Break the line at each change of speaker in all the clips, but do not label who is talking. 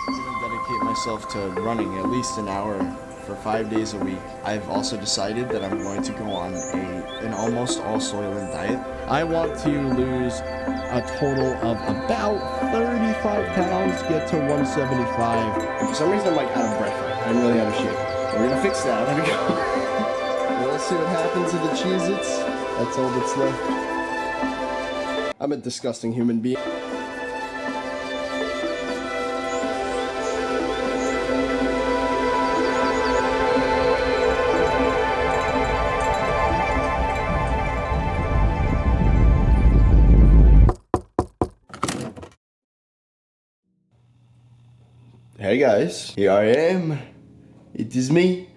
I'm gonna dedicate myself to running at least an hour for 5 days a week. I've also decided that I'm going to go on an almost all soylent diet. I want to lose a total of about 35 pounds, get to 175. And for some reason I'm like out of breath. I'm really out of shape. We're gonna fix that. There we go. Well, let's see what happens to the Cheez-Its. That's all that's left. I'm a disgusting human being. Hey guys, here I am. It is me,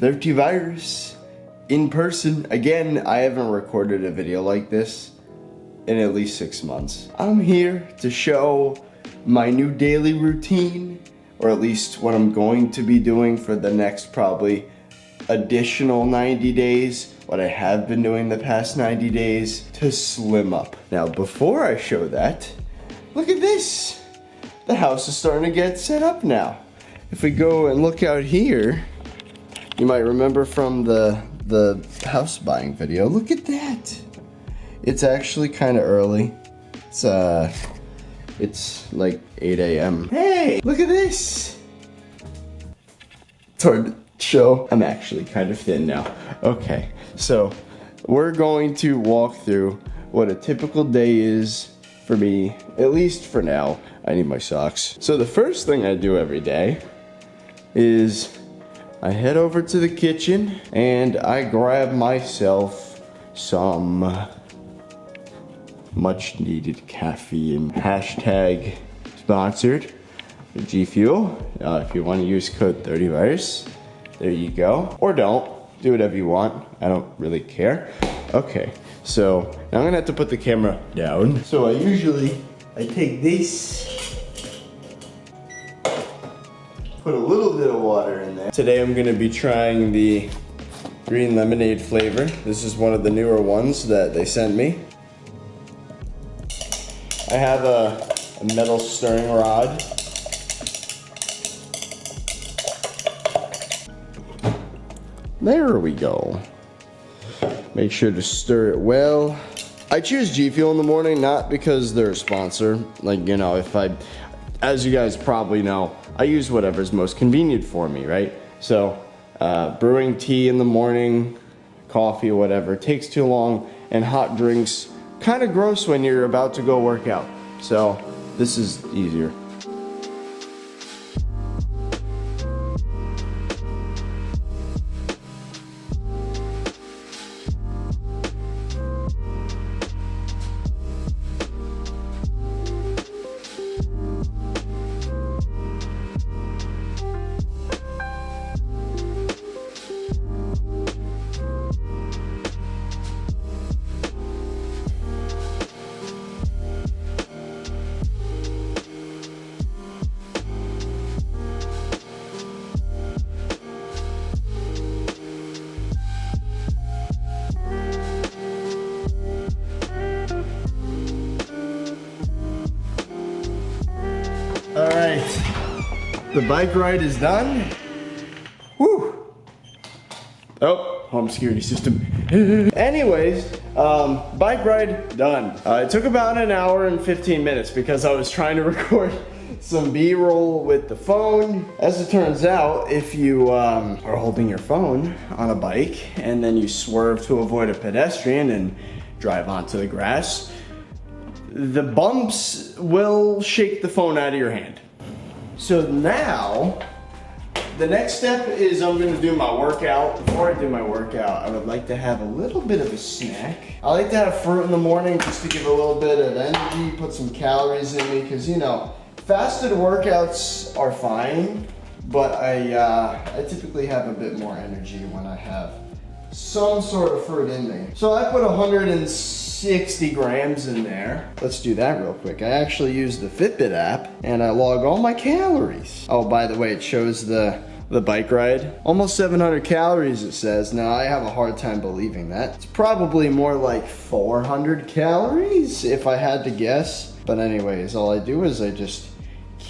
ThirtyVirus, in person. Again, I haven't recorded a video like this in at least 6 months. I'm here to show my new daily routine, or at least what I'm going to be doing for the next probably additional 90 days, what I have been doing the past 90 days to slim up. Now, before I show that, look at this. The house is starting to get set up now. If we go and look out here, you might remember from the house buying video, look at that. It's actually kind of early. It's like 8 a.m. Hey, look at this. It's hard to show. I'm actually kind of thin now. Okay, so we're going to walk through what a typical day is for me, at least for now. I need my socks. So the first thing I do every day is I head over to the kitchen and I grab myself some much needed caffeine. Hashtag sponsored. G Fuel. If you want to use code 30virus, there you go. Or don't. Do whatever you want. I don't really care. Okay, so now I'm gonna have to put the camera down. So I take this, put a little bit of water in there. Today I'm gonna be trying the green lemonade flavor. This is one of the newer ones that they sent me. I have a metal stirring rod. There we go. Make sure to stir it well. I choose G Fuel in the morning, not because they're a sponsor. Like, you know, as you guys probably know, I use whatever's most convenient for me, right? So, brewing tea in the morning, coffee, whatever, takes too long, and hot drinks, kind of gross when you're about to go work out. So, this is easier. All right, the bike ride is done. Woo! Oh, home security system. Anyways, bike ride done. It took about an hour and 15 minutes because I was trying to record some B-roll with the phone. As it turns out, if you are holding your phone on a bike and then you swerve to avoid a pedestrian and drive onto the grass, the bumps will shake the phone out of your hand. So now, the next step is I'm gonna do my workout. Before I do my workout, I would like to have a little bit of a snack. I like to have fruit in the morning just to give a little bit of energy, put some calories in me, because you know, fasted workouts are fine, but I typically have a bit more energy when I have some sort of fruit in me. So I put 160 grams in there. Let's do that real quick. I actually use the Fitbit app and I log all my calories. Oh, by the way, it shows the bike ride. Almost 700 calories it says. Now I have a hard time believing that. It's probably more like 400 calories if I had to guess. But anyways, all I do is I just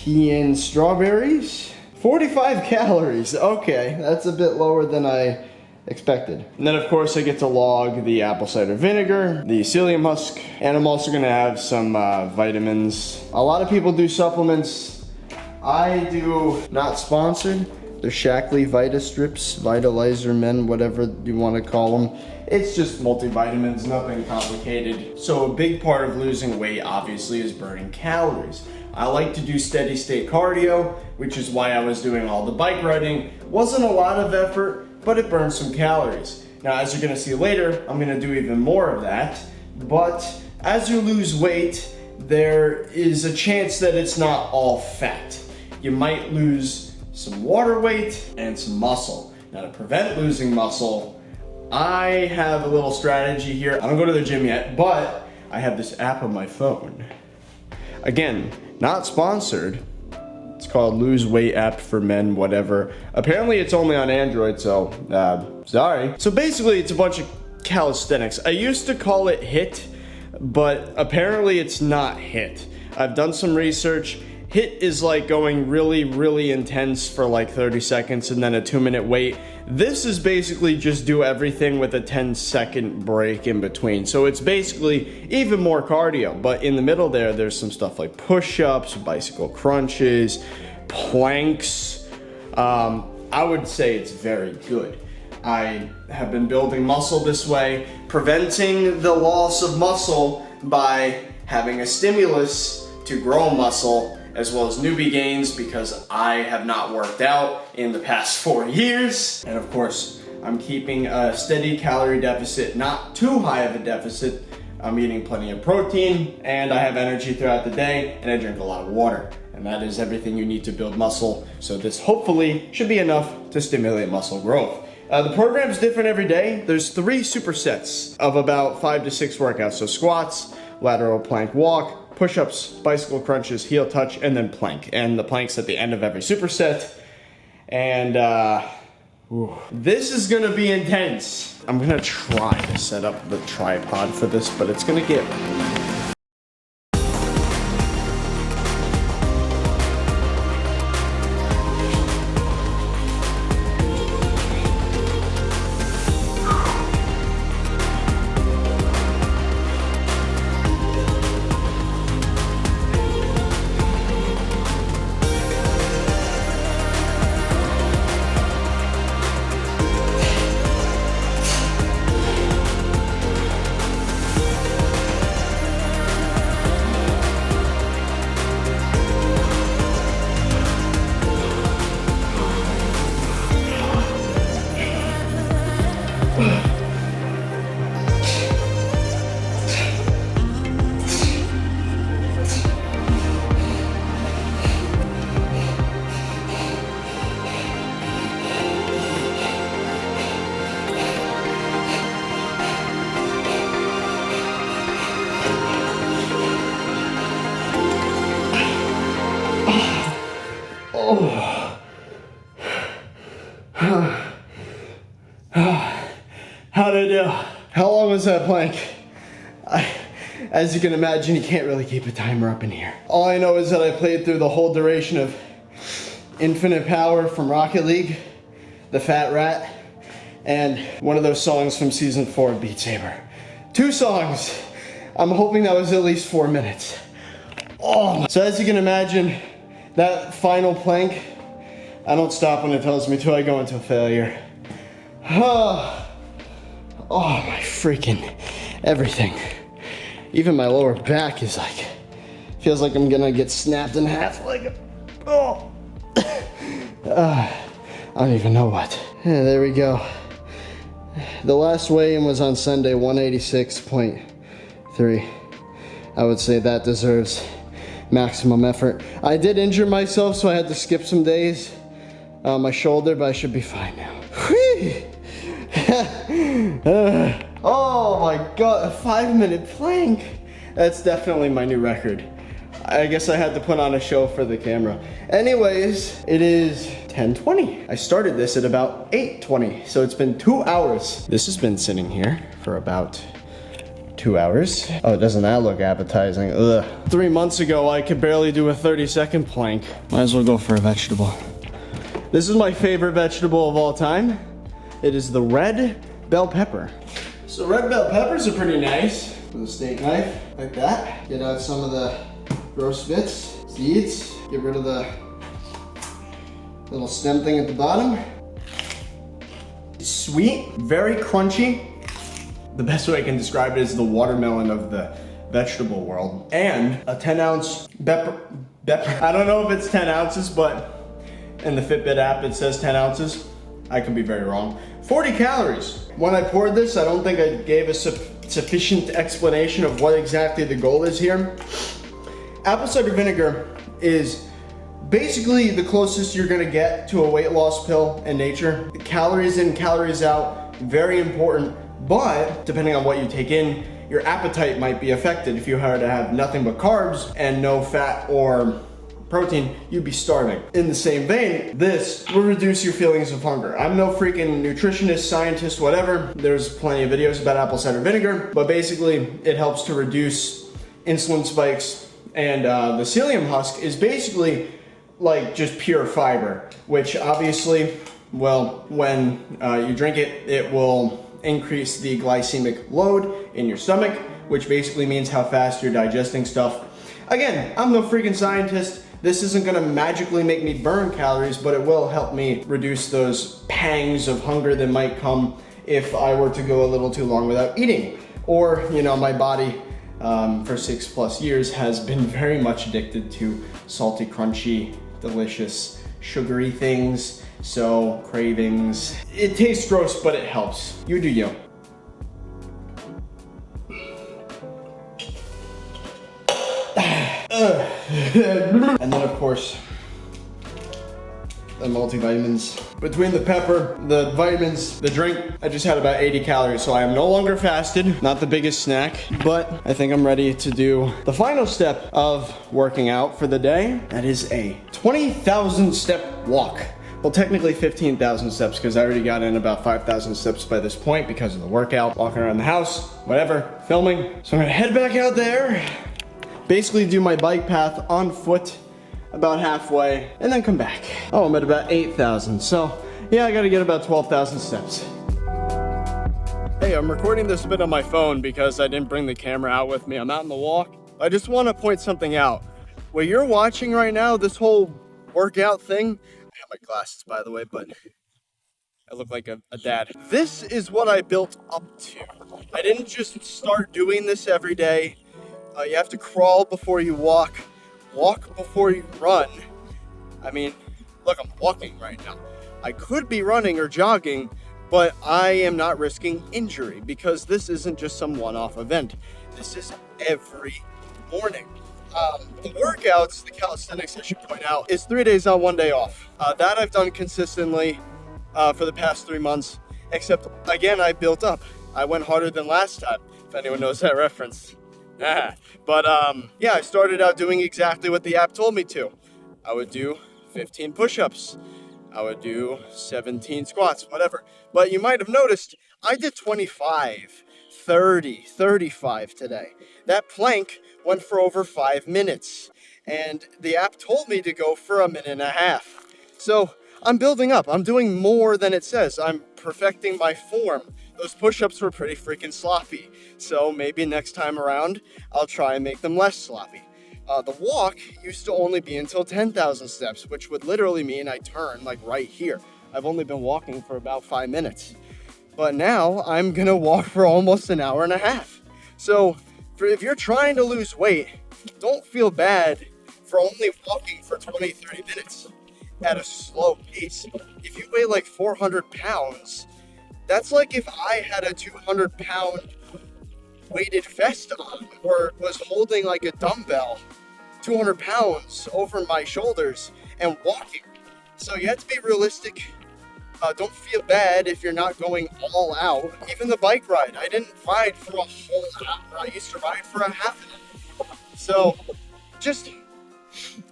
Key in strawberries. 45 calories. Okay, that's a bit lower than I expected. And then of course I get to log the apple cider vinegar, the psyllium husk, and I'm also gonna have some vitamins. A lot of people do supplements. I do, not sponsored. They're Shackley Vita Strips, Vitalizer Men, whatever you want to call them. It's just multivitamins, nothing complicated. So a big part of losing weight obviously is burning calories. I like to do steady state cardio, which is why I was doing all the bike riding. Wasn't a lot of effort, but it burns some calories. Now, as you're gonna see later, I'm gonna do even more of that. But as you lose weight, there is a chance that it's not all fat. You might lose some water weight and some muscle. Now, to prevent losing muscle, I have a little strategy here. I don't go to the gym yet, but I have this app on my phone. Again, not sponsored. It's called Lose Weight App for Men, whatever. Apparently it's only on Android, so sorry. So basically it's a bunch of calisthenics. I used to call it HIIT, but apparently it's not HIIT. I've done some research. HIIT is like going really, really intense for like 30 seconds and then a 2-minute wait. This is basically just do everything with a 10-second break in between. So it's basically even more cardio, but in the middle there's some stuff like push-ups, bicycle crunches, planks. I would say it's very good. I have been building muscle this way, preventing the loss of muscle by having a stimulus to grow muscle, as well as newbie gains, because I have not worked out in the past 4 years. And of course, I'm keeping a steady calorie deficit, not too high of a deficit. I'm eating plenty of protein, and I have energy throughout the day, and I drink a lot of water. And that is everything you need to build muscle. So this hopefully should be enough to stimulate muscle growth. The program is different every day. There's 3 supersets of about 5 to 6 workouts. So squats, lateral plank walk, push-ups, bicycle crunches, heel touch, and then plank. And the plank's at the end of every superset. And this is gonna be intense. I'm gonna try to set up the tripod for this, but it's gonna get How'd I do? How long was that plank? As you can imagine, you can't really keep a timer up in here. All I know is that I played through the whole duration of Infinite Power from Rocket League, The Fat Rat, and one of those songs from season 4 of Beat Saber. 2 songs. I'm hoping that was at least 4 minutes. Oh. So as you can imagine, that final plank, I don't stop when it tells me to. I go into failure. Oh my freaking everything. Even my lower back is like, feels like I'm gonna get snapped in half like, oh. I don't even know what. Yeah, there we go. The last weigh-in was on Sunday, 186.3. I would say that deserves maximum effort. I did injure myself, so I had to skip some days on my shoulder, but I should be fine now. Oh my god, a 5-minute plank. That's definitely my new record. I guess I had to put on a show for the camera. Anyways, it is 10:20. I started this at about 8:20, so it's been 2 hours. This has been sitting here for about 2 hours. Oh, doesn't that look appetizing? Ugh. 3 months ago, I could barely do a 30-second plank. Might as well go for a vegetable. This is my favorite vegetable of all time. It is the red bell pepper. So red bell peppers are pretty nice. With a steak knife, like that. Get out some of the gross bits, seeds. Get rid of the little stem thing at the bottom. Sweet, very crunchy. The best way I can describe it is the watermelon of the vegetable world. And a 10-ounce pepper. I don't know if it's 10 ounces, but in the Fitbit app it says 10 ounces. I could be very wrong. 40 calories. When I poured this, I don't think I gave a sufficient explanation of what exactly the goal is here. Apple cider vinegar is basically the closest you're gonna get to a weight loss pill in nature. Calories in, calories out, very important, but depending on what you take in, your appetite might be affected. If you were to have nothing but carbs and no fat or protein, you'd be starving. In the same vein, this will reduce your feelings of hunger. I'm no freaking nutritionist, scientist, whatever. There's plenty of videos about apple cider vinegar, but basically it helps to reduce insulin spikes. And the psyllium husk is basically like just pure fiber, which obviously, well, when you drink it, it will increase the glycemic load in your stomach, which basically means how fast you're digesting stuff. Again, I'm no freaking scientist. This isn't gonna magically make me burn calories, but it will help me reduce those pangs of hunger that might come if I were to go a little too long without eating. Or, you know, my body for 6+ years has been very much addicted to salty, crunchy, delicious, sugary things. So cravings. It tastes gross, but it helps. You do you. And then of course, the multivitamins. Between the pepper, the vitamins, the drink, I just had about 80 calories, so I am no longer fasted. Not the biggest snack, but I think I'm ready to do the final step of working out for the day. That is a 20,000 step walk. Well, technically 15,000 steps because I already got in about 5,000 steps by this point because of the workout, walking around the house, whatever, filming. So I'm gonna head back out there, basically do my bike path on foot about halfway, and then come back. Oh, I'm at about 8,000, so yeah, I gotta get about 12,000 steps. Hey, I'm recording this bit on my phone because I didn't bring the camera out with me. I'm out on the walk. I just wanna point something out. What you're watching right now, this whole workout thing, I have my glasses by the way, but I look like a dad. This is what I built up to. I didn't just start doing this every day. You have to crawl before you walk before you run. I mean, look, I'm walking right now. I could be running or jogging, but I am not risking injury because this isn't just some one-off event. This is every morning. The workouts, the calisthenics, I should point out, is 3 days on, 1 day off. That I've done consistently for the past 3 months, except again, I built up. I went harder than last time, if anyone knows that reference. But yeah, I started out doing exactly what the app told me to. I would do 15 push-ups. I would do 17 squats, whatever. But you might have noticed, I did 25, 30, 35 today. That plank went for over 5 minutes. And the app told me to go for 1.5 minutes. So I'm building up. I'm doing more than it says. I'm perfecting my form. Those push-ups were pretty freaking sloppy. So maybe next time around, I'll try and make them less sloppy. The walk used to only be until 10,000 steps, which would literally mean I turn like right here. I've only been walking for about 5 minutes. But now I'm gonna walk for almost 1.5 hours. So if you're trying to lose weight, don't feel bad for only walking for 20-30 minutes at a slow pace. If you weigh like 400 pounds, that's like if I had a 200-pound weighted vest on or was holding like a dumbbell, 200 pounds over my shoulders and walking. So you have to be realistic. Don't feel bad if you're not going all out. Even the bike ride, I didn't ride for a whole hour. I used to ride for a half an hour. So just,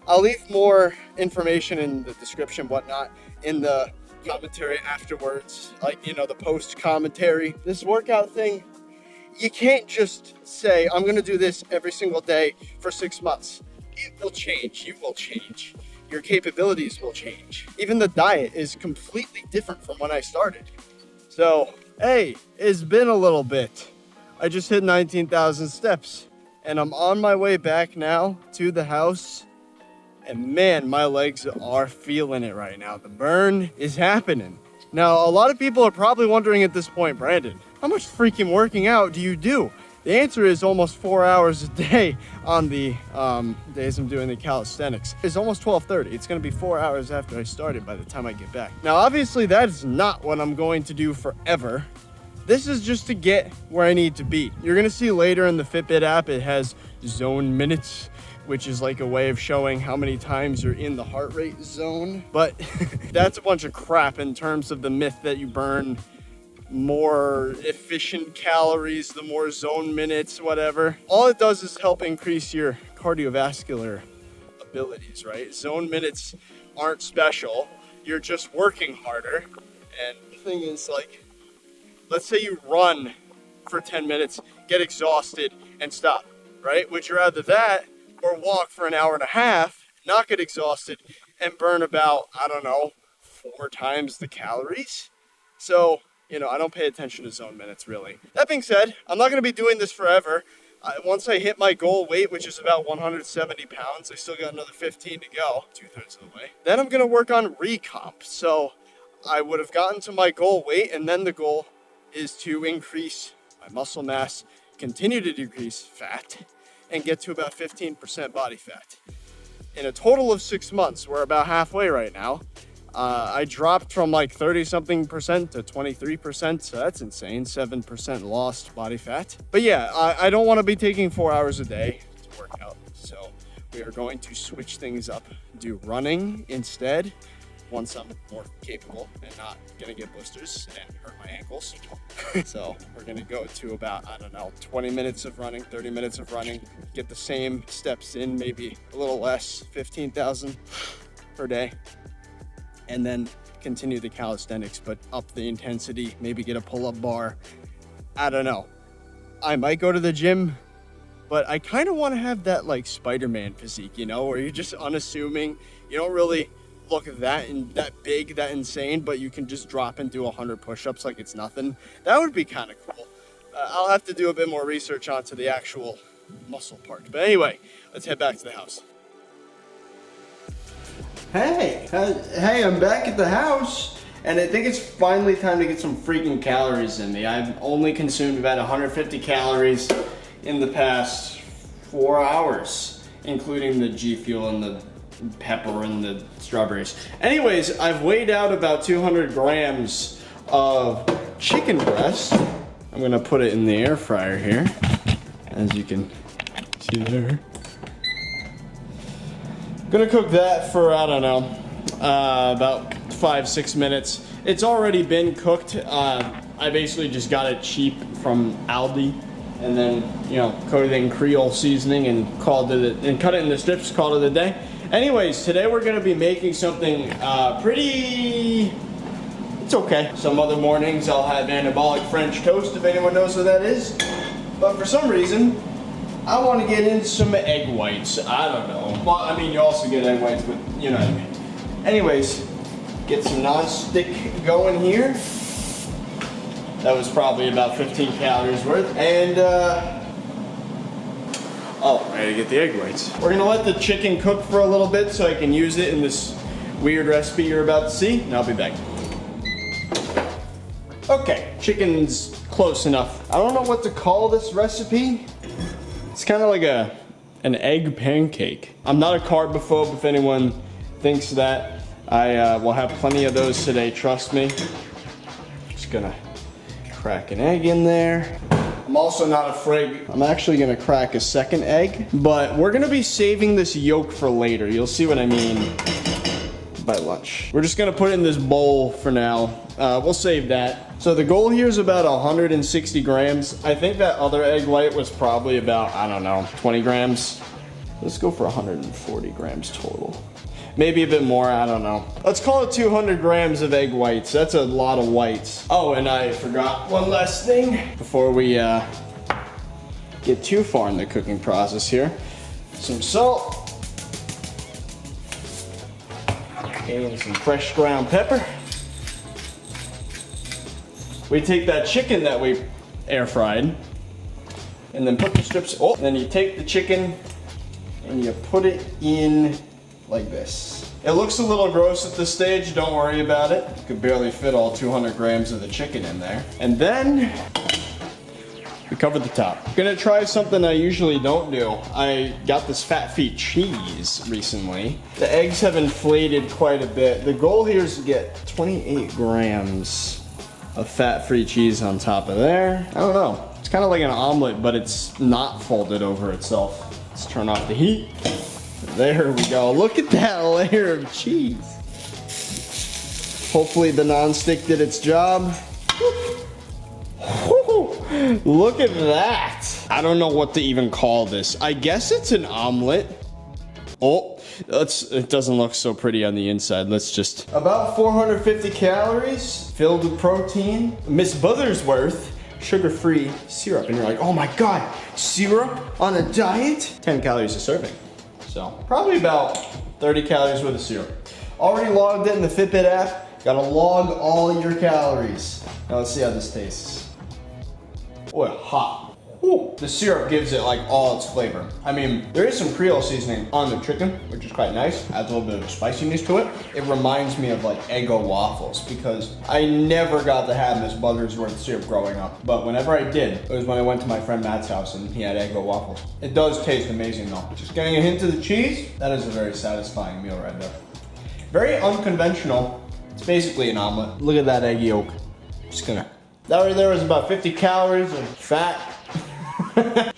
I'll leave more information in the description, whatnot, in the commentary afterwards, like, you know, the post commentary. This workout thing, you can't just say, I'm gonna do this every single day for 6 months. It will change, you will change. Your capabilities will change. Even the diet is completely different from when I started. So, hey, it's been a little bit. I just hit 19,000 steps and I'm on my way back now to the house. And man, my legs are feeling it right now. The burn is happening. Now, a lot of people are probably wondering at this point, Brandon, how much freaking working out do you do? The answer is almost 4 hours a day on the days I'm doing the calisthenics. It's almost 12:30. It's gonna be 4 hours after I started by the time I get back. Now, obviously that is not what I'm going to do forever. This is just to get where I need to be. You're gonna see later in the Fitbit app, it has zone minutes, which is like a way of showing how many times you're in the heart rate zone. But that's a bunch of crap in terms of the myth that you burn more efficient calories, the more zone minutes, whatever. All it does is help increase your cardiovascular abilities, right? Zone minutes aren't special. You're just working harder. And the thing is, like, let's say you run for 10 minutes, get exhausted, and stop, right? Would you rather that or walk for an hour and a half, not get exhausted, and burn about, I don't know, 4 times the calories? So, you know, I don't pay attention to zone minutes, really. That being said, I'm not going to be doing this forever. Once I hit my goal weight, which is about 170 pounds, I still got another 15 to go, 2/3 of the way. Then I'm going to work on recomp. So I would have gotten to my goal weight, and then the goal is to increase my muscle mass, continue to decrease fat, and get to about 15% body fat. In a total of 6 months, we're about halfway right now. I dropped from like 30-something% to 23%, so that's insane. 7% lost body fat. But yeah, I don't want to be taking 4 hours a day to work out. So we are going to switch things up, do running instead, once I'm more capable and not gonna get blisters and hurt my ankles. So we're gonna go to about, I don't know, 20 minutes of running, 30 minutes of running, get the same steps in, maybe a little less, 15,000 per day. And then continue the calisthenics, but up the intensity, maybe get a pull-up bar. I don't know. I might go to the gym, but I kind of want to have that like Spider-Man physique, you know, where you're just unassuming. You don't really look that big, that insane, but you can just drop and do 100 push-ups like it's nothing. That would be kind of cool. I'll have to do a bit more research onto the actual muscle part. But anyway, let's head back to the house. Hey, I'm back at the house, and I think it's finally time to get some freaking calories in me. I've only consumed about 150 calories in the past 4 hours, including the G Fuel and the pepper and the strawberries. Anyways, I've weighed out about 200 grams of chicken breast. I'm gonna put it in the air fryer here, as you can see there. Gonna cook that for, I don't know, about 5-6 minutes. It's already been cooked. I basically just got it cheap from Aldi, and then, you know, coated it in Creole seasoning and cut it into strips, called it a day. Anyways, today we're gonna be making something it's okay. Some other mornings I'll have anabolic French toast, if anyone knows what that is. But for some reason, I want to get into some egg whites. I don't know. Well, I mean, you also get egg whites, but you know what I mean. Anyways, get some non-stick going here. That was probably about 15 calories worth. And, ready to get the egg whites. We're gonna let the chicken cook for a little bit so I can use it in this weird recipe you're about to see, and I'll be back. Okay, chicken's close enough. I don't know what to call this recipe. It's kind of like an egg pancake. I'm not a carbophobe if anyone thinks that. I will have plenty of those today, trust me. Just gonna crack an egg in there. I'm also not afraid. I'm actually gonna crack a second egg, but we're gonna be saving this yolk for later. You'll see what I mean by lunch. We're just gonna put it in this bowl for now. We'll save that. So the goal here is about 160 grams. I think that other egg white was probably about, I don't know, 20 grams. Let's go for 140 grams total. Maybe a bit more, I don't know. Let's call it 200 grams of egg whites. That's a lot of whites. Oh, and I forgot one last thing before we get too far in the cooking process here. Some salt. Okay, and some fresh ground pepper. We take that chicken that we air fried and then put the strips, oh, then you take the chicken and you put it in like this. It looks a little gross at this stage, don't worry about it. You could barely fit all 200 grams of the chicken in there. And then we cover the top. I'm gonna try something I usually don't do. I got this fat-free cheese recently. The eggs have inflated quite a bit. The goal here is to get 28 grams of fat-free cheese on top of there. I don't know. It's kind of like an omelet, but it's not folded over itself. Let's turn off the heat. There we go. Look at that layer of cheese. Hopefully the nonstick did its job. Look at that. I don't know what to even call this. I guess it's an omelet. Oh, it doesn't look so pretty on the inside. Let's just... About 450 calories, filled with protein. Miss Buthersworth, sugar-free syrup. And you're like, oh my God, syrup on a diet? 10 calories a serving. So, probably about 30 calories worth of syrup. Already logged it in the Fitbit app. Gotta log all your calories. Now let's see how this tastes. Oh, hot. Ooh, the syrup gives it like all its flavor. I mean, there is some Creole seasoning on the chicken, which is quite nice. Adds a little bit of spiciness to it. It reminds me of like Eggo waffles because I never got to have Miss Buthersworth syrup growing up. But whenever I did, it was when I went to my friend Matt's house and he had Eggo waffles. It does taste amazing though. Just getting a hint of the cheese, that is a very satisfying meal right there. Very unconventional. It's basically an omelet. Look at that egg yolk. Just gonna... That right there was about 50 calories of fat.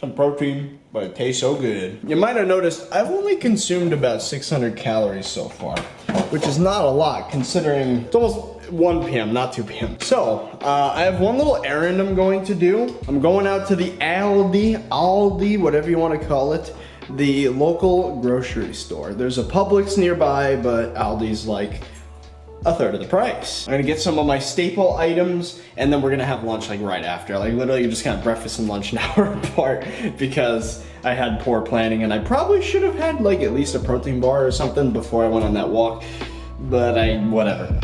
Some protein, but it tastes so good. You might have noticed I've only consumed about 600 calories so far, which is not a lot considering it's almost 1 p.m., not 2 p.m. So, I have one little errand I'm going to do. I'm going out to the Aldi, whatever you want to call it, the local grocery store. There's a Publix nearby, but Aldi's like a third of the price. I'm gonna get some of my staple items and then we're gonna have lunch like right after. Like literally just kind of breakfast and lunch an hour apart because I had poor planning and I probably should have had like at least a protein bar or something before I went on that walk, but whatever.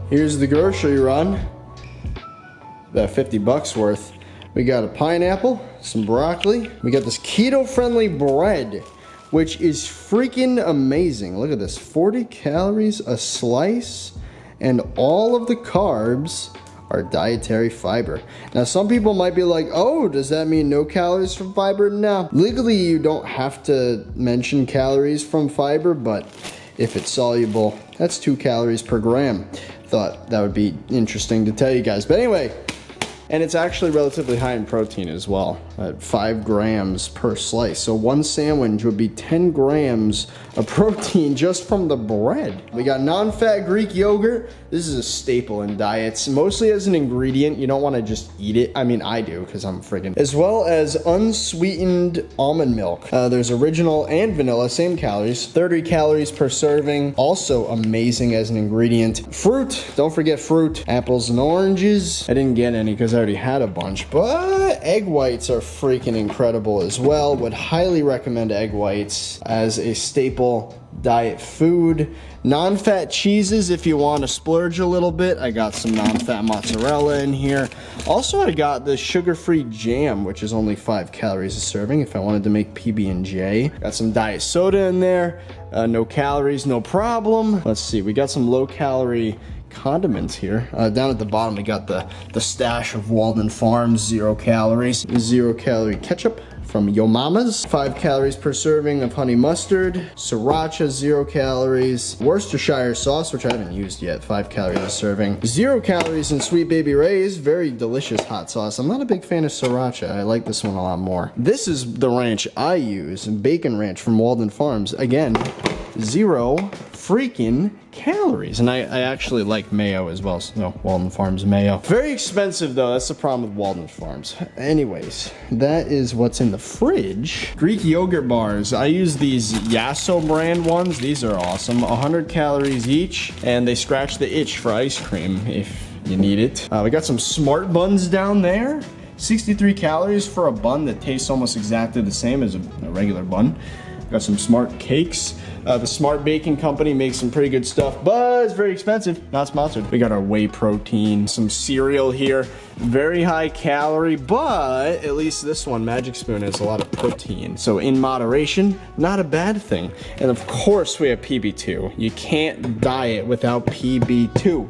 Here's the grocery run, about 50 bucks worth. We got a pineapple, some broccoli. We got this keto-friendly bread, which is freaking amazing. Look at this, 40 calories a slice, and all of the carbs are dietary fiber. Now, some people might be like, oh, does that mean no calories from fiber? No, legally you don't have to mention calories from fiber, but if it's soluble, that's 2 calories per gram. Thought that would be interesting to tell you guys. But anyway, and it's actually relatively high in protein as well, at 5 grams per slice. So one sandwich would be 10 grams of protein just from the bread. We got non-fat Greek yogurt. This is a staple in diets, mostly as an ingredient. You don't want to just eat it. I mean, I do because I'm friggin'. As well as unsweetened almond milk. There's original and vanilla, same calories, 30 calories per serving. Also amazing as an ingredient. Fruit, don't forget fruit. Apples and oranges. I didn't get any because I already had a bunch, but egg whites are freaking incredible as well. Would highly recommend egg whites as a staple diet food. Non-fat cheeses if you want to splurge a little bit. I got some non-fat mozzarella in here. Also, I got the sugar-free jam, which is only 5 calories a serving if I wanted to make PB&J. Got some diet soda in there. No calories, no problem. Let's see, we got some low-calorie condiments here. Down at the bottom, we got the stash of Walden Farms 0 calories. 0 calorie ketchup from Yo Mama's. 5 calories per serving of honey mustard. Sriracha, 0 calories. Worcestershire sauce, which I haven't used yet, 5 calories a serving. 0 calories in Sweet Baby Ray's, very delicious hot sauce. I'm not a big fan of sriracha. I like this one a lot more. This is the ranch I use, bacon ranch from Walden Farms. Again, 0 freaking calories. And I actually like mayo as well. So, no, Walden Farms mayo. Very expensive though. That's the problem with Walden Farms. Anyways, that is what's in the fridge. Greek yogurt bars. I use these Yasso brand ones. These are awesome. 100 calories each, and they scratch the itch for ice cream if you need it. We got some Smart Buns down there. 63 calories for a bun that tastes almost exactly the same as a regular bun. Got some Smart Cakes. The Smart Baking Company makes some pretty good stuff, but it's very expensive. Not sponsored. We got our whey protein, some cereal here. Very high calorie, but at least this one, Magic Spoon, has a lot of protein. So in moderation, not a bad thing. And of course we have PB2. You can't diet without PB2.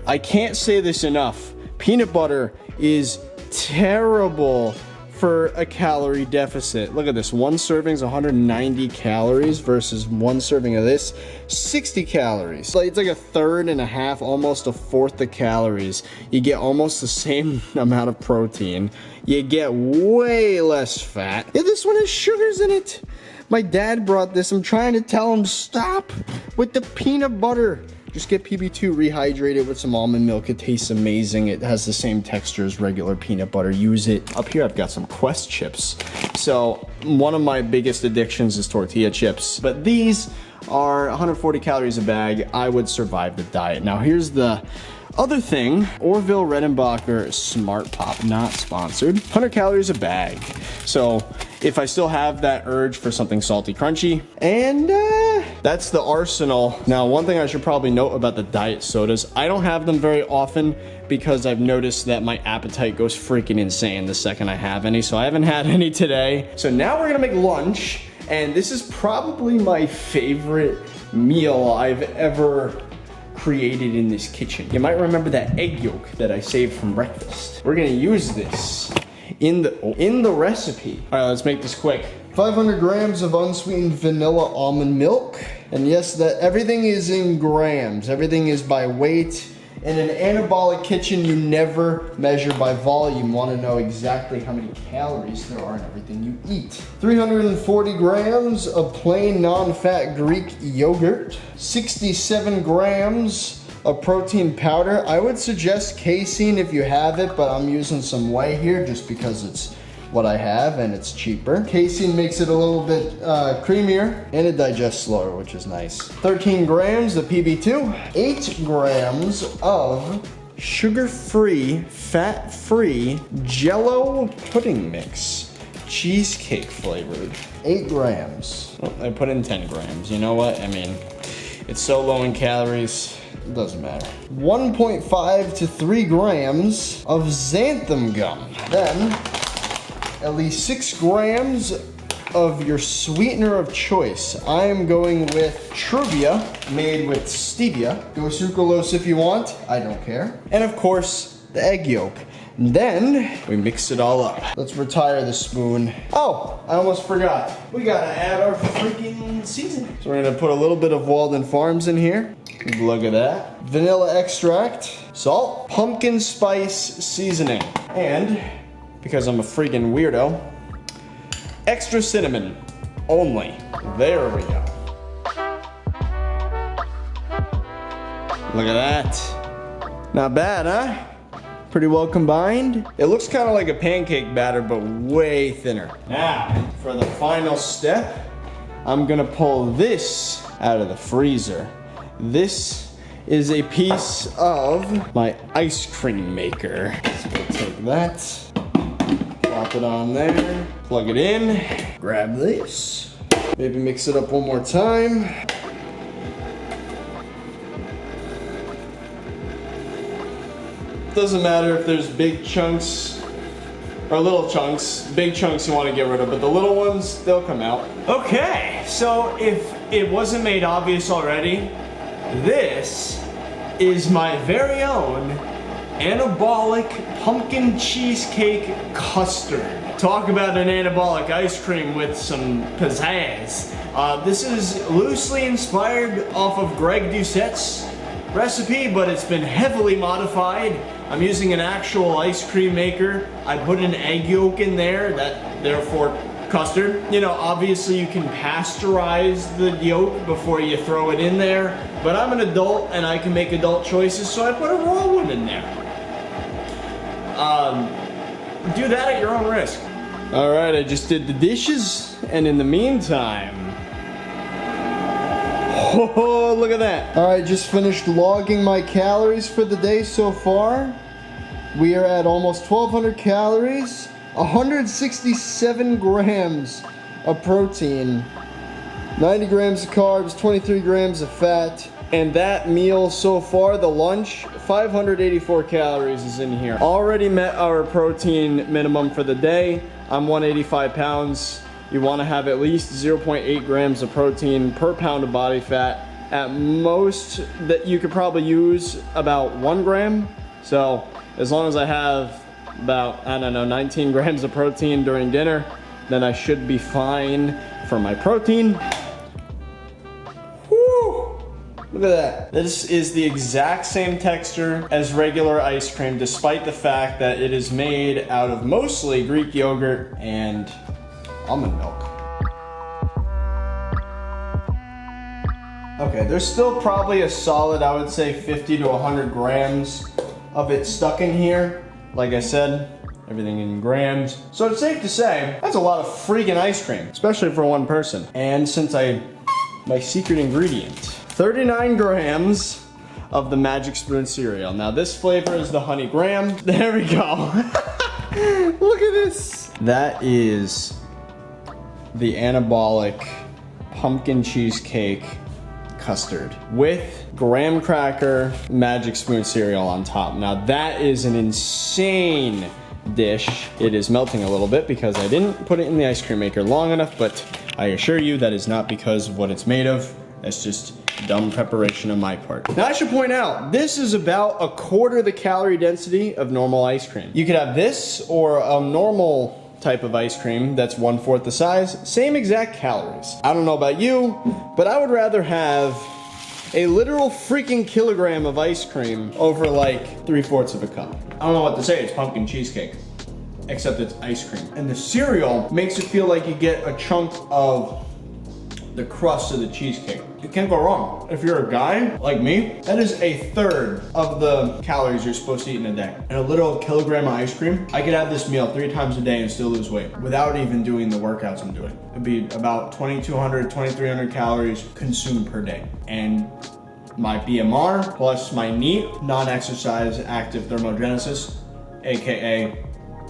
I can't say this enough. Peanut butter is terrible for a calorie deficit. Look at this, 1 serving is 190 calories versus 1 serving of this, 60 calories. It's like a third and a half, almost a fourth the calories. You get almost the same amount of protein. You get way less fat. Yeah, this one has sugars in it. My dad brought this. I'm trying to tell him stop with the peanut butter. Just get PB2, rehydrate it with some almond milk. It tastes amazing. It has the same texture as regular peanut butter. Use it. Up here, I've got some Quest chips. So one of my biggest addictions is tortilla chips, but these are 140 calories a bag. I would survive the diet. Now here's the other thing, Orville Redenbacher Smart Pop, not sponsored. 100 calories a bag. So if I still have that urge for something salty crunchy, and that's the arsenal. Now, one thing I should probably note about the diet sodas, I don't have them very often because I've noticed that my appetite goes freaking insane the second I have any, so I haven't had any today. So now we're gonna make lunch, and this is probably my favorite meal I've ever created in this kitchen. You might remember that egg yolk that I saved from breakfast. We're gonna use this in the recipe. All right, let's make this quick. 500 grams of unsweetened vanilla almond milk. And yes, that everything is in grams. Everything is by weight. In an anabolic kitchen, you never measure by volume. Want to know exactly how many calories there are in everything you eat. 340 grams of plain non-fat Greek yogurt. 67 grams of protein powder. I would suggest casein if you have it, but I'm using some whey here just because it's what I have and it's cheaper. Casein makes it a little bit creamier and it digests slower, which is nice. 13 grams of PB2, 8 grams of sugar-free, fat-free Jell-O pudding mix, cheesecake flavored, 8 grams. Oh, I put in 10 grams. You know what? I mean, it's so low in calories, it doesn't matter. 1.5 to 3 grams of xanthan gum. Then, at least 6 grams of your sweetener of choice. I am going with Truvia, made with stevia. Go sucralose if you want, I don't care. And of course, the egg yolk. And then, we mix it all up. Let's retire the spoon. Oh, I almost forgot. We gotta add our freaking seasoning. So we're gonna put a little bit of Walden Farms in here. Look at that. Vanilla extract, salt, pumpkin spice seasoning, and because I'm a freaking weirdo, extra cinnamon only. There we go. Look at that. Not bad, huh? Pretty well combined. It looks kind of like a pancake batter, but way thinner. Now, for the final step, I'm gonna pull this out of the freezer. This is a piece of my ice cream maker. So we'll take that. Pop it on there, plug it in, grab this, maybe mix it up one more time. Doesn't matter if there's big chunks or little chunks. Big chunks you want to get rid of, but the little ones, they'll come out. Okay, so if it wasn't made obvious already, this is my very own anabolic pumpkin cheesecake custard. Talk about an anabolic ice cream with some pizzazz. This is loosely inspired off of Greg Doucette's recipe, but it's been heavily modified. I'm using an actual ice cream maker. I put an egg yolk in there, that therefore custard. You know, obviously you can pasteurize the yolk before you throw it in there, but I'm an adult and I can make adult choices, so I put a raw one in there. Do that at your own risk. All right, I just did the dishes, and in the meantime, oh, look at that. All right, just finished logging my calories for the day so far. We are at almost 1,200 calories, 167 grams of protein, 90 grams of carbs, 23 grams of fat. And that meal so far, the lunch, 584 calories is in here. Already met our protein minimum for the day. I'm 185 pounds. You want to have at least 0.8 grams of protein per pound of body fat. At most, that you could probably use about 1 gram. So as long as I have about, I don't know, 19 grams of protein during dinner, then I should be fine for my protein. Look at that. This is the exact same texture as regular ice cream, despite the fact that it is made out of mostly Greek yogurt and almond milk. Okay, there's still probably a solid, I would say 50 to 100 grams of it stuck in here. Like I said, everything in grams. So it's safe to say, that's a lot of freaking ice cream, especially for one person. And since my secret ingredient, 39 grams of the Magic Spoon cereal. Now this flavor is the honey graham. There we go. Look at this. That is the anabolic pumpkin cheesecake custard with graham cracker Magic Spoon cereal on top. Now that is an insane dish. It is melting a little bit because I didn't put it in the ice cream maker long enough, but I assure you that is not because of what it's made of. That's just dumb preparation on my part. Now I should point out, this is about 1/4 the calorie density of normal ice cream. You could have this or a normal type of ice cream that's 1/4 the size, same exact calories. I don't know about you, but I would rather have a literal freaking kilogram of ice cream over like 3/4 of a cup. I don't know what to say, it's pumpkin cheesecake, except it's ice cream. And the cereal makes it feel like you get a chunk of the crust of the cheesecake. You can't go wrong. If you're a guy like me, that is 1/3 of the calories you're supposed to eat in a day. And a little kilogram of ice cream, I could have this meal 3 times a day and still lose weight without even doing the workouts I'm doing. It'd be about 2,200, 2,300 calories consumed per day. And my BMR plus my NEAT, non-exercise active thermogenesis, AKA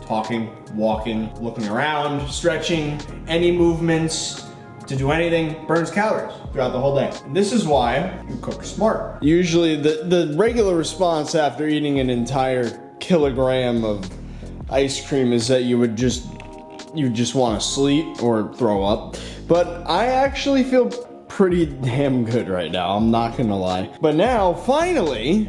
talking, walking, looking around, stretching, any movements, to do anything burns calories throughout the whole day. And this is why you cook smart. Usually the regular response after eating an entire kilogram of ice cream is that you just want to sleep or throw up. But I actually feel pretty damn good right now, I'm not gonna lie. But now, finally,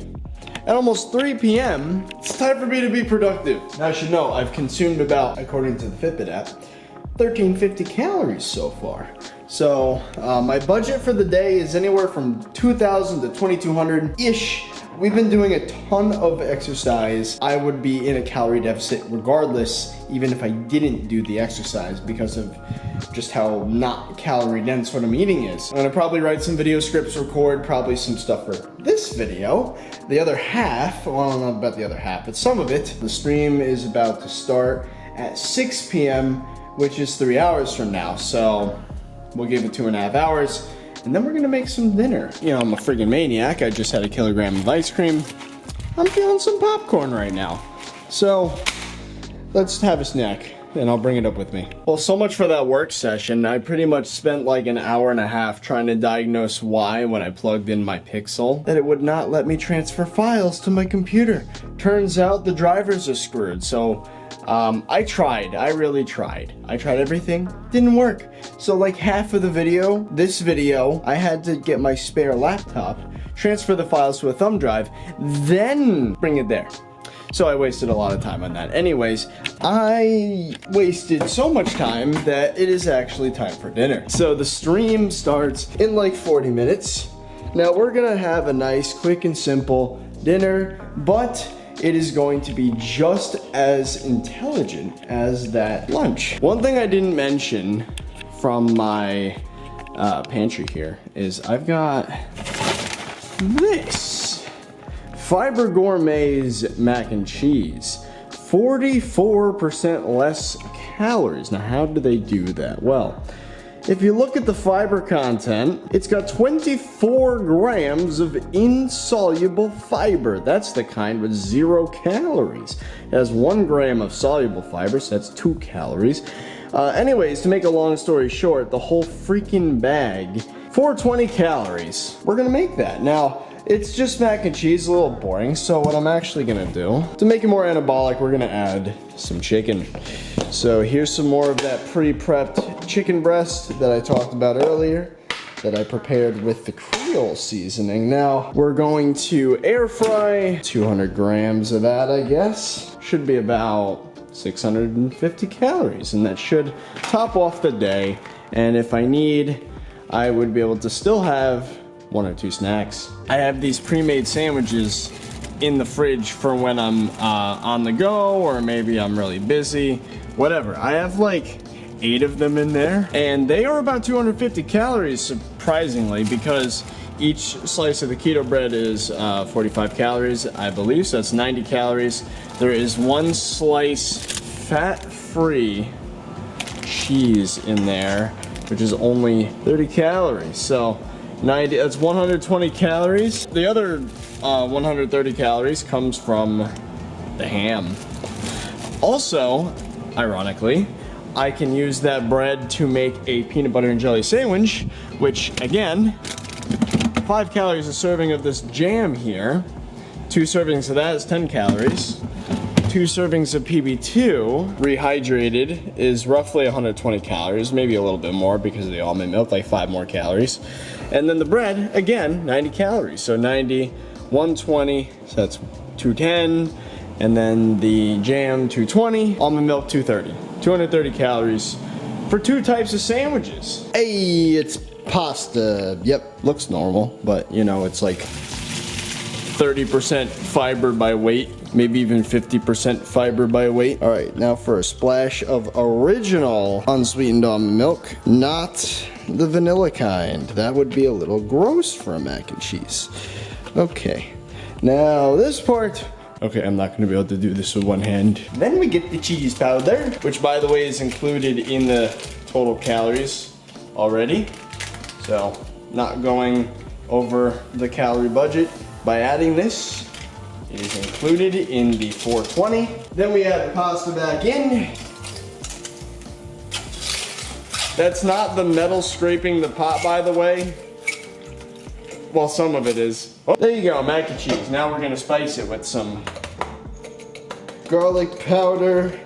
at almost 3 p.m., it's time for me to be productive. Now I should know, I've consumed about, according to the Fitbit app, 1,350 calories so far. So my budget for the day is anywhere from 2,000 to 2,200-ish. We've been doing a ton of exercise. I would be in a calorie deficit regardless, even if I didn't do the exercise, because of just how not calorie dense what I'm eating is. I'm gonna probably write some video scripts, record probably some stuff for this video. The other half, well, I don't know about the other half, but some of it, the stream is about to start at 6 p.m., which is 3 hours from now. So we'll give it 2.5 hours. And then we're gonna make some dinner. You know, I'm a friggin' maniac. I just had a kilogram of ice cream. I'm feeling some popcorn right now. So let's have a snack and I'll bring it up with me. Well, so much for that work session. I pretty much spent like an hour and a half trying to diagnose why, when I plugged in my Pixel, that it would not let me transfer files to my computer. Turns out the drivers are screwed. So I tried, I really tried. I tried everything, didn't work. So like half of the video, this video, I had to get my spare laptop transfer the files to a thumb drive, then bring it there. So I wasted a lot of time on that. Anyways, I wasted so much time that it is actually time for dinner. So the stream starts in like 40 minutes. Now we're gonna have a nice, quick and simple dinner, but it is going to be just as intelligent as that lunch. One thing I didn't mention from my pantry here is I've got this. Fiber Gourmet's mac and cheese, 44% less calories. Now, how do they do that? Well, if you look at the fiber content, it's got 24 grams of insoluble fiber. That's the kind with 0 calories. It has 1 gram of soluble fiber, so that's 2 calories. Anyways, to make a long story short, the whole freaking bag, 420 calories. We're gonna make that. Now, it's just mac and cheese, a little boring, so what I'm actually gonna do, to make it more anabolic, we're gonna add some chicken. So here's some more of that pre-prepped chicken breast that I talked about earlier, that I prepared with the Creole seasoning. Now, we're going to air fry 200 grams of that, I guess. Should be about 650 calories, and that should top off the day. And if I need, I would be able to still have 1 or 2 snacks. I have these pre-made sandwiches in the fridge for when I'm on the go, or maybe I'm really busy, whatever. I have like 8 of them in there, and they are about 250 calories, surprisingly, because each slice of the keto bread is 45 calories, I believe, so that's 90 calories. There is 1 slice fat-free cheese in there, which is only 30 calories, so 90, that's 120 calories. The other 130 calories comes from the ham. Also, ironically, I can use that bread to make a peanut butter and jelly sandwich, which again, 5 calories a serving of this jam here. 2 servings of that is 10 calories. 2 servings of PB2 rehydrated is roughly 120 calories, maybe a little bit more because of the almond milk, like 5 more calories. And then the bread, again, 90 calories. So 90, 120, so that's 210. And then the jam, 220. Almond milk, 230. 230 calories for 2 types of sandwiches. Hey, it's pasta. Yep, looks normal, but you know, it's like 30% fiber by weight. Maybe even 50% fiber by weight. All right, now for a splash of original unsweetened almond milk, not the vanilla kind. That would be a little gross for a mac and cheese. Okay, now this part. Okay, I'm not gonna be able to do this with one hand. Then we get the cheese powder, which by the way is included in the total calories already. So, not going over the calorie budget by adding this. It is included in the 420. Then we add the pasta back in. That's not the metal scraping the pot, by the way. Well, some of it is. Oh, there you go, mac and cheese. Now we're gonna spice it with some garlic powder,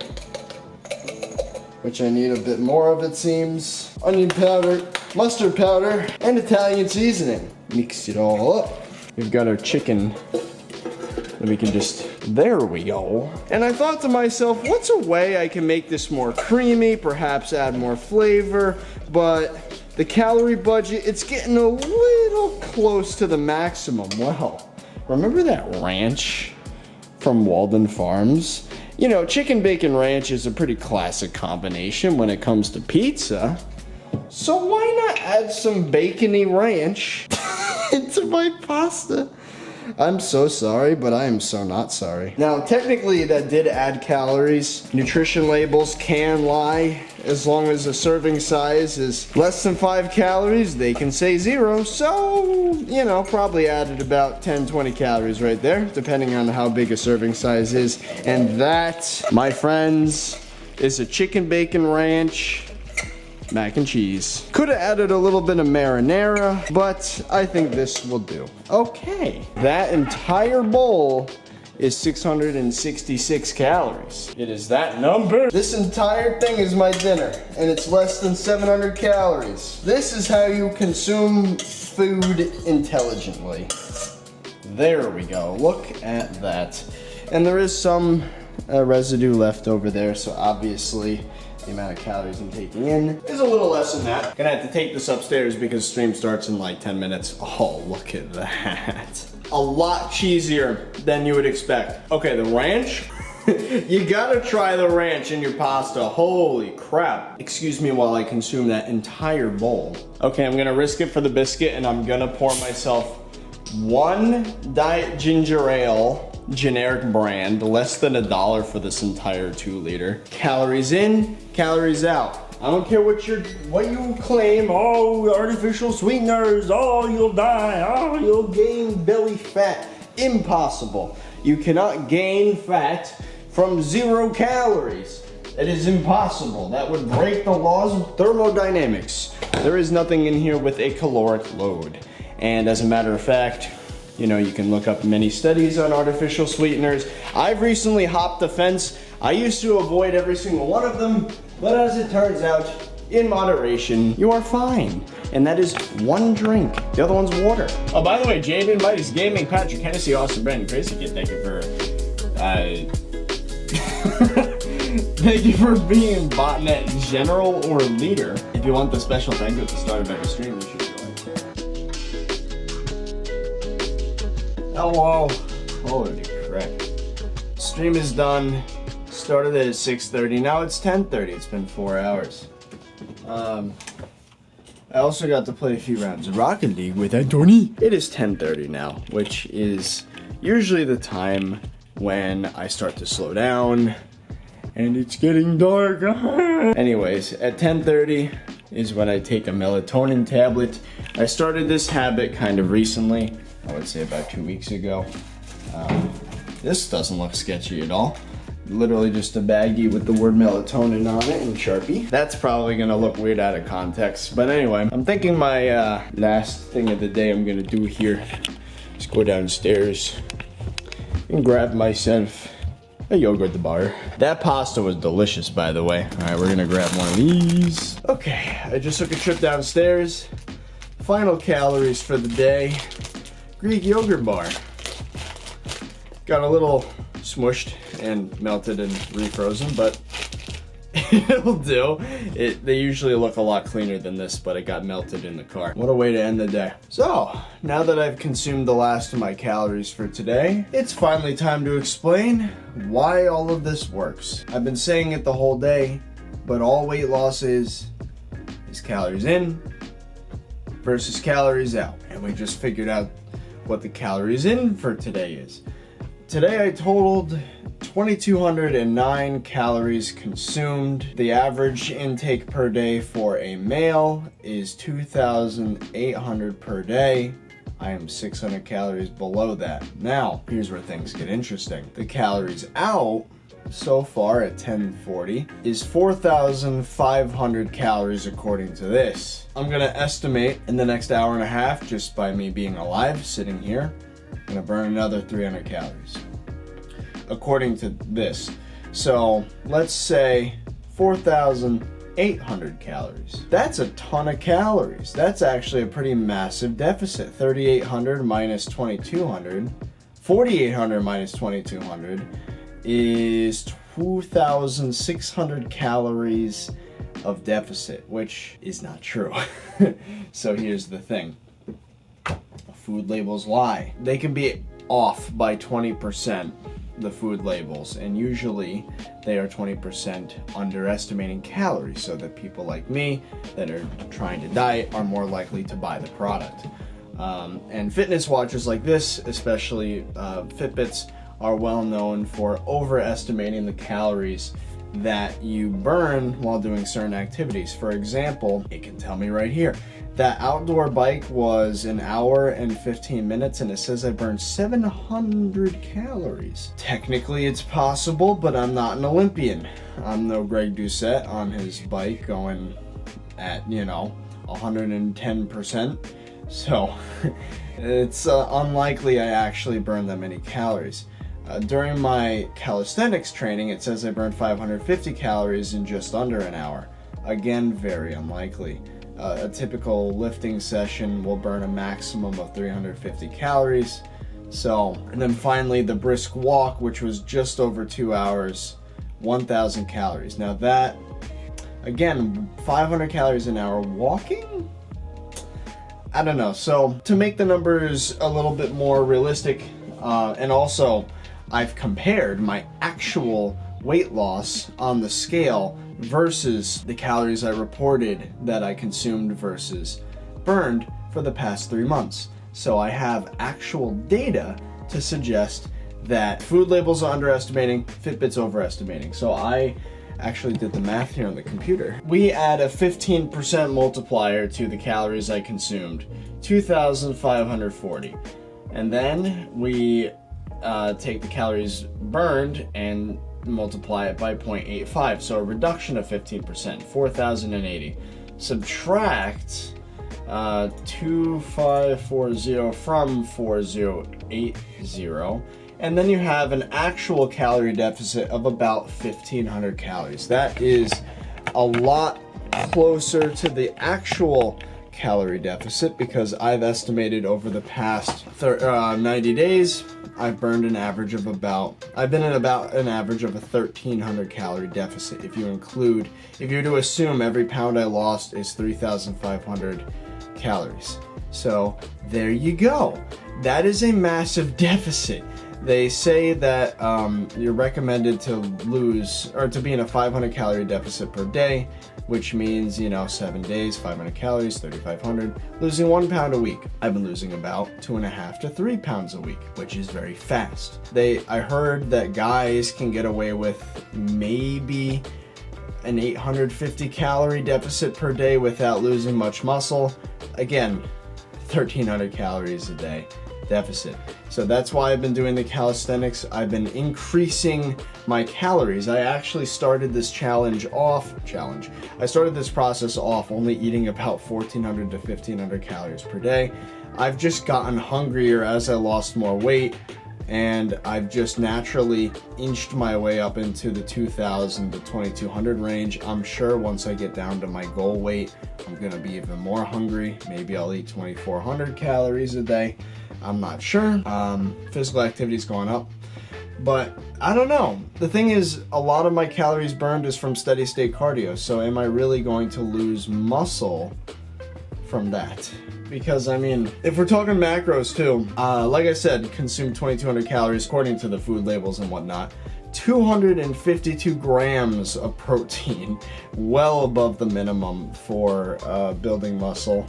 which I need a bit more of, it seems. Onion powder, mustard powder, and Italian seasoning. Mix it all up. We've got our chicken. And we can just, there we go. And I thought to myself, what's a way I can make this more creamy, perhaps add more flavor, but the calorie budget, it's getting a little close to the maximum. Well, remember that ranch from Walden Farms? You know, chicken bacon ranch is a pretty classic combination when it comes to pizza. So why not add some bacony ranch into my pasta? I'm so sorry, but I am so not sorry. Now, technically that did add calories. Nutrition labels can lie. As long as the serving size is less than 5 calories, they can say 0. So, you know, probably added about 10, 20 calories right there, depending on how big a serving size is. And that, my friends, is a chicken bacon ranch mac and cheese. Could have added a little bit of marinara, but I think this will do. Okay, that entire bowl is 666 calories. It is that number. This entire thing is my dinner, and it's less than 700 calories. This is how you consume food intelligently. There we go, look at that. And there is some residue left over there, so obviously the amount of calories I'm taking in is a little less than that. Gonna have to take this upstairs because stream starts in like 10 minutes. Oh, look at that. A lot cheesier than you would expect. Okay, the ranch. You gotta try the ranch in your pasta. Holy crap. Excuse me while I consume that entire bowl. Okay, I'm gonna risk it for the biscuit, and I'm gonna pour myself one Diet Ginger Ale, generic brand, less than $1 for this entire 2-liter. Calories in, calories out. I don't care what you claim. Oh, artificial sweeteners. Oh, you'll die. Oh, you'll gain belly fat. Impossible. You cannot gain fat from 0 calories. It is impossible. That would break the laws of thermodynamics. There is nothing in here with a caloric load. And as a matter of fact, you know, you can look up many studies on artificial sweeteners. I've recently hopped the fence. I used to avoid every single one of them, but as it turns out, in moderation, you are fine. And that is 1 drink. The other one's water. Oh, by the way, Jaden, Mighty's Gaming, Patrick Hennessy, Austin, Brandon, Crazy Kid, thank you for, thank you for being botnet general or leader. If you want the special thank you at the start of every stream, you should go ahead. Hello. Holy crap. Stream is done. Started at 6:30. Now it's 10:30. It's been 4 hours. I also got to play a few rounds of Rocket League with Anthony. It is 10:30 now, which is usually the time when I start to slow down and it's getting dark. Anyways, at 10:30 is when I take a melatonin tablet. I started this habit kind of recently. I would say about 2 weeks ago. This doesn't look sketchy at all. Literally just a baggie with the word melatonin on it in Sharpie. That's probably gonna look weird out of context. But anyway, I'm thinking my last thing of the day I'm gonna do here is go downstairs and grab myself a yogurt bar. That pasta was delicious, by the way. All right, we're gonna grab one of these. Okay, I just took a trip downstairs. Final calories for the day. Greek yogurt bar. Got a little smushed and melted and refrozen, but it'll do. They usually look a lot cleaner than this, but it got melted in the car. What a way to end the day. So, now that I've consumed the last of my calories for today, it's finally time to explain why all of this works. I've been saying it the whole day, but all weight loss is calories in versus calories out. And we just figured out what the calories in for today is. Today I totaled 2,209 calories consumed. The average intake per day for a male is 2,800 per day. I am 600 calories below that. Now, here's where things get interesting. The calories out so far at 10:40 is 4,500 calories according to this. I'm gonna estimate in the next hour and a half, just by me being alive, sitting here, I'm gonna burn another 300 calories. According to this. So let's say 4,800 calories. That's a ton of calories. That's actually a pretty massive deficit. 3,800 minus 2,200, 4,800 minus 2,200 is 2,600 calories of deficit, which is not true. So here's the thing. Food labels lie. They can be off by 20%, the food labels, and usually they are 20% underestimating calories, so that people like me that are trying to diet are more likely to buy the product. And fitness watches like this, especially Fitbits, are well known for overestimating the calories that you burn while doing certain activities. For example, it can tell me right here, that outdoor bike was 1 hour and 15 minutes and it says I burned 700 calories. Technically it's possible, but I'm not an Olympian. I'm no Greg Doucette on his bike going at, 110%. So it's unlikely I actually burned that many calories. During my calisthenics training, it says I burned 550 calories in just under an hour. Again, very unlikely. A typical lifting session will burn a maximum of 350 calories. So, and then finally the brisk walk, which was just over 2 hours, 1,000 calories. Now that, again, 500 calories an hour walking? I don't know. So to make the numbers a little bit more realistic, and also I've compared my actual weight loss on the scale versus the calories I reported that I consumed versus burned for the past 3 months. So I have actual data to suggest that food labels are underestimating, Fitbit's overestimating. So I actually did the math here on the computer. We add a 15% multiplier to the calories I consumed, 2,540. And then we take the calories burned and multiply it by 0.85, so a reduction of 15%, 4,080. Subtract 2,540 from 4,080, and then you have an actual calorie deficit of about 1,500 calories. That is a lot closer to the actual calorie deficit because I've estimated over the past 90 days, I've burned an average of I've been in about an average of a 1,300 calorie deficit. If you're to assume every pound I lost is 3,500 calories. So there you go. That is a massive deficit. They say that you're recommended to lose, or to be in a 500 calorie deficit per day, which means, 7 days, 500 calories, 3,500, losing 1 pound a week. I've been losing about 2.5 to 3 pounds a week, which is very fast. I heard that guys can get away with maybe an 850 calorie deficit per day without losing much muscle. Again, 1,300 calories a day deficit. So that's why I've been doing the calisthenics. I've been increasing my calories. I actually started this I started this process off only eating about 1,400 to 1,500 calories per day. I've just gotten hungrier as I lost more weight, and I've just naturally inched my way up into the 2,000 to 2,200 range. I'm sure once I get down to my goal weight, I'm gonna be even more hungry. Maybe I'll eat 2,400 calories a day. I'm not sure. Physical activity's going up, but I don't know. The thing is, a lot of my calories burned is from steady state cardio. So am I really going to lose muscle from that? Because if we're talking macros too, like I said, consume 2,200 calories according to the food labels and whatnot. 252 grams of protein, well above the minimum for building muscle.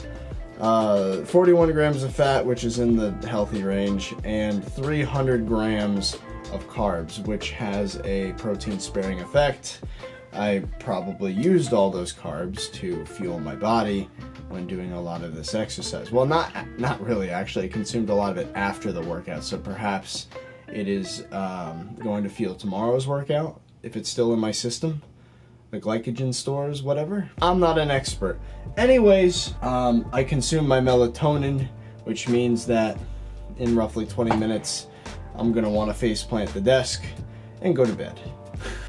41 grams of fat, which is in the healthy range, and 300 grams of carbs, which has a protein sparing effect. I probably used all those carbs to fuel my body when doing a lot of this exercise. Well, not really, actually. I consumed a lot of it after the workout, so perhaps it is going to fuel tomorrow's workout if it's still in my system. The glycogen stores, whatever. I'm not an expert. Anyways, I consume my melatonin, which means that in roughly 20 minutes, I'm gonna want to faceplant the desk and go to bed.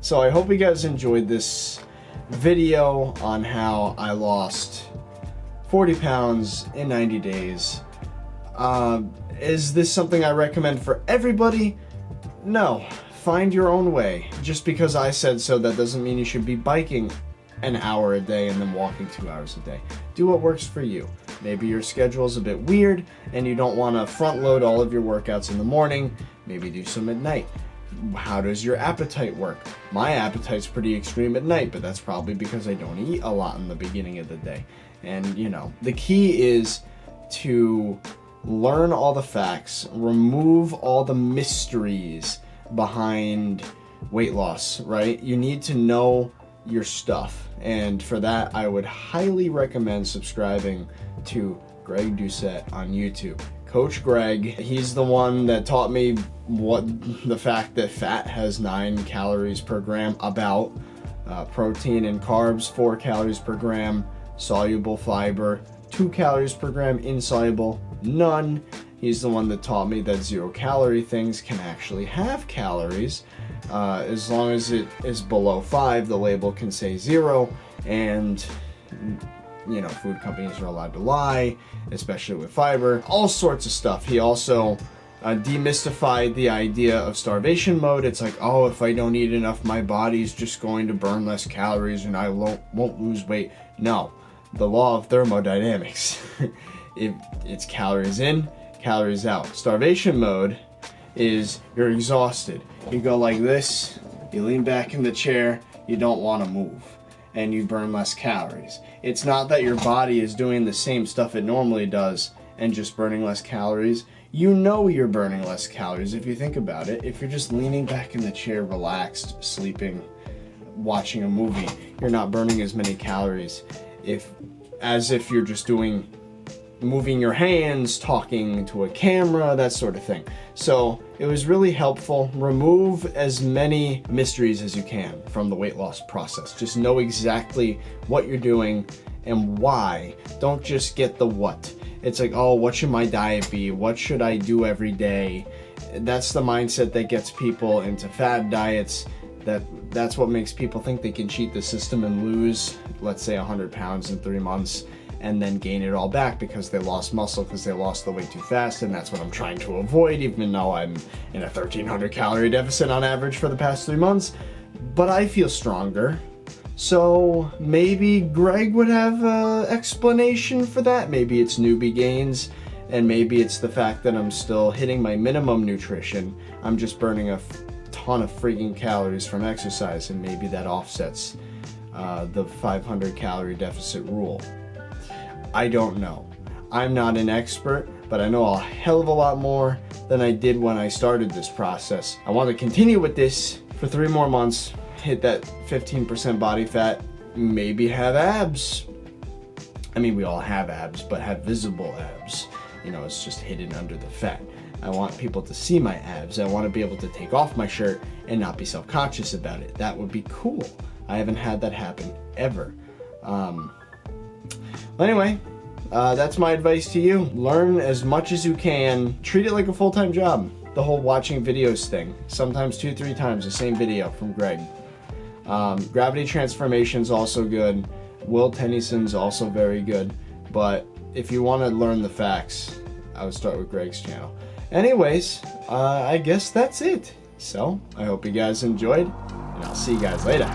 So I hope you guys enjoyed this video on how I lost 40 pounds in 90 days. Is this something I recommend for everybody? No. Find your own way. Just because I said so, that doesn't mean you should be biking an hour a day and then walking 2 hours a day. Do what works for you. Maybe your schedule's a bit weird and you don't want to front load all of your workouts in the morning. Maybe do some at night. How does your appetite work? My appetite's pretty extreme at night, but that's probably because I don't eat a lot in the beginning of the day. And the key is to learn all the facts, remove all the mysteries behind weight loss, right? You need to know your stuff, and for that I would highly recommend subscribing to Greg Doucette on YouTube. Coach Greg, he's the one that taught me the fact that fat has 9 calories per gram, about protein and carbs 4 calories per gram, soluble fiber 2 calories per gram, insoluble none. He's the one that taught me that 0-calorie things can actually have calories. As long as it is below 5, the label can say 0, and you know, food companies are allowed to lie, especially with fiber, all sorts of stuff. He also demystified the idea of starvation mode. It's like, oh, if I don't eat enough, my body's just going to burn less calories and I won't lose weight. No, the law of thermodynamics. It's calories in, calories out. Starvation mode is you're exhausted. You go like this, you lean back in the chair, you don't want to move, and you burn less calories. It's not that your body is doing the same stuff it normally does and just burning less calories. You know you're burning less calories if you think about it. If you're just leaning back in the chair, relaxed, sleeping, watching a movie, you're not burning as many calories as if you're just moving your hands, talking to a camera, that sort of thing. So it was really helpful. Remove as many mysteries as you can from the weight loss process. Just know exactly what you're doing and why. Don't just get the what. It's like, oh, what should my diet be? What should I do every day? That's the mindset that gets people into fad diets. That's what makes people think they can cheat the system and lose, let's say, 100 pounds in 3 months and then gain it all back because they lost muscle because they lost the weight too fast. And that's what I'm trying to avoid, even though I'm in a 1,300 calorie deficit on average for the past 3 months. But I feel stronger. So maybe Greg would have an explanation for that. Maybe it's newbie gains, and maybe it's the fact that I'm still hitting my minimum nutrition. I'm just burning a ton of freaking calories from exercise, and maybe that offsets the 500 calorie deficit rule. I don't know. I'm not an expert, but I know a hell of a lot more than I did when I started this process. I want to continue with this for 3 more months. Hit that 15% body fat, maybe have abs. I mean, we all have abs, but have visible abs. You know, it's just hidden under the fat. I want people to see my abs. I want to be able to take off my shirt and not be self-conscious about it. That would be cool. I haven't had that happen ever. Well, anyway, that's my advice to you. Learn as much as you can. Treat it like a full-time job. The whole watching videos thing. Sometimes 2-3 times the same video from Greg. Gravity Transformation's also good. Will Tennyson's also very good. But if you want to learn the facts, I would start with Greg's channel. Anyways, I guess that's it. So, I hope you guys enjoyed, and I'll see you guys later.